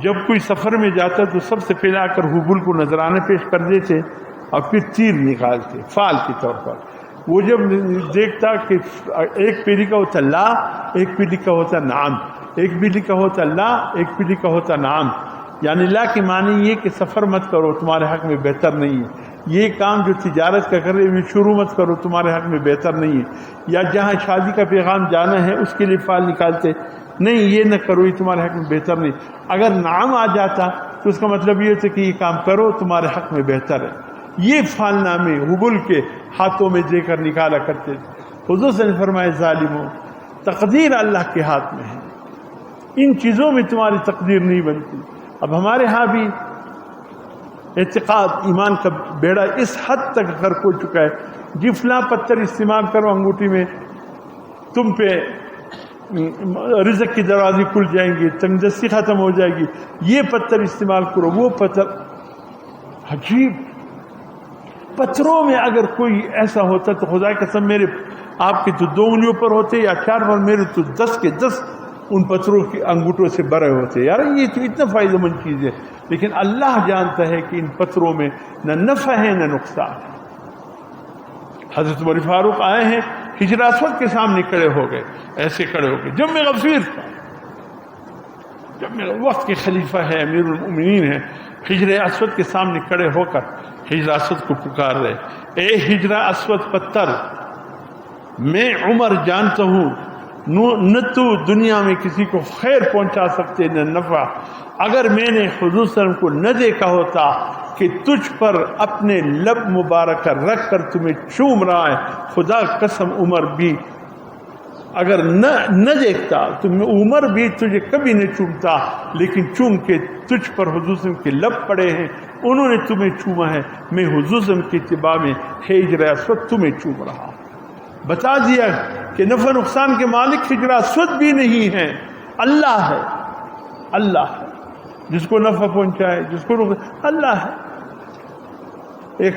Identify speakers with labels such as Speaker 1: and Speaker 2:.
Speaker 1: جب کوئی سفر میں جاتا تو سب سے پہلے آ کر حبل کو نذرانے پیش کر دیتے اور پھر تیر نکالتے فال کے طور پر. وہ جب دیکھتا کہ ایک پیری کا ہوتا لا، ایک پیری کا ہوتا نعم، ایک پیری کا ہوتا لا، ایک پیری کا ہوتا نعم، یعنی لا کی معنی یہ کہ سفر مت کرو تمہارے حق میں بہتر نہیں ہے، یہ کام جو تجارت کا کر رہے ہیں شروع مت کرو تمہارے حق میں بہتر نہیں ہے، یا جہاں شادی کا پیغام جانا ہے اس کے لیے فال نکالتے نہیں یہ نہ کرو یہ تمہارے حق میں بہتر نہیں. اگر نعم آ جاتا تو اس کا مطلب یہ ہوتا کہ یہ کام کرو تمہارے حق میں بہتر ہے. یہ فال نامے حبل کے ہاتھوں میں دے کر نکالا کرتے تھے. حضور صلی اللہ علیہ وسلم فرمائے ظالموں تقدیر اللہ کے ہاتھ میں ہے، ان چیزوں میں تمہاری تقدیر نہیں بنتی. اب ہمارے ہاں بھی اعتقاد ایمان کا بیڑا اس حد تک غرق ہو چکا ہے جی فلاں پتھر استعمال کرو انگوٹھی میں تم پہ رزق کی دروازے کھل جائیں گے، تنگ دستی ختم ہو جائے گی، یہ پتھر استعمال کرو وہ پتھر. عجیب پتھروں میں اگر کوئی ایسا ہوتا تو خدا کی قسم میرے آپ کے تو 2 انگلیوں پر ہوتے یا 4 پر، میرے تو 10 کے 10 ان پتھروں کی انگوٹھوں سے بھرے ہوتے. یار یہ تو اتنا فائدہ مند چیز ہے، لیکن اللہ جانتا ہے کہ ان پتھروں میں نہ نفع ہے نہ نقصان ہے. حضرت عمر فاروق آئے ہیں حجر اسود کے سامنے کھڑے ہو گئے، ایسے کھڑے ہو گئے. جب میں غفیر تھا، جب میرا وقت کے خلیفہ ہے امیر المؤمنین ہے، حجر اسود کے سامنے کھڑے ہو کر حجر اسود کو پکار رہے، اے حجر اسود پتھر میں عمر جانتا ہوں نہ تو دنیا میں کسی کو خیر پہنچا سکتے نہ نفع. اگر میں نے حضور صلی اللہ علیہ وسلم کو نہ دیکھا ہوتا کہ تجھ پر اپنے لب مبارک رکھ کر تمہیں چوم رہا ہے، خدا قسم عمر بھی اگر نہ دیکھتا تو عمر بھی تجھے کبھی نہیں چومتا، لیکن چوم کے تجھ پر حضور صلی اللہ علیہ وسلم کے لب پڑے ہیں، انہوں نے تمہیں چوما ہے، میں حضور صلی اللہ علیہ وسلم کی اتباع میں حجر اسود تمہیں چوم رہا. بتا دیا کہ نفع نقصان کے مالک حجر اسود بھی نہیں ہے، اللہ ہے. اللہ ہے جس کو نفع پہنچائے، جس کو اللہ ہے. ایک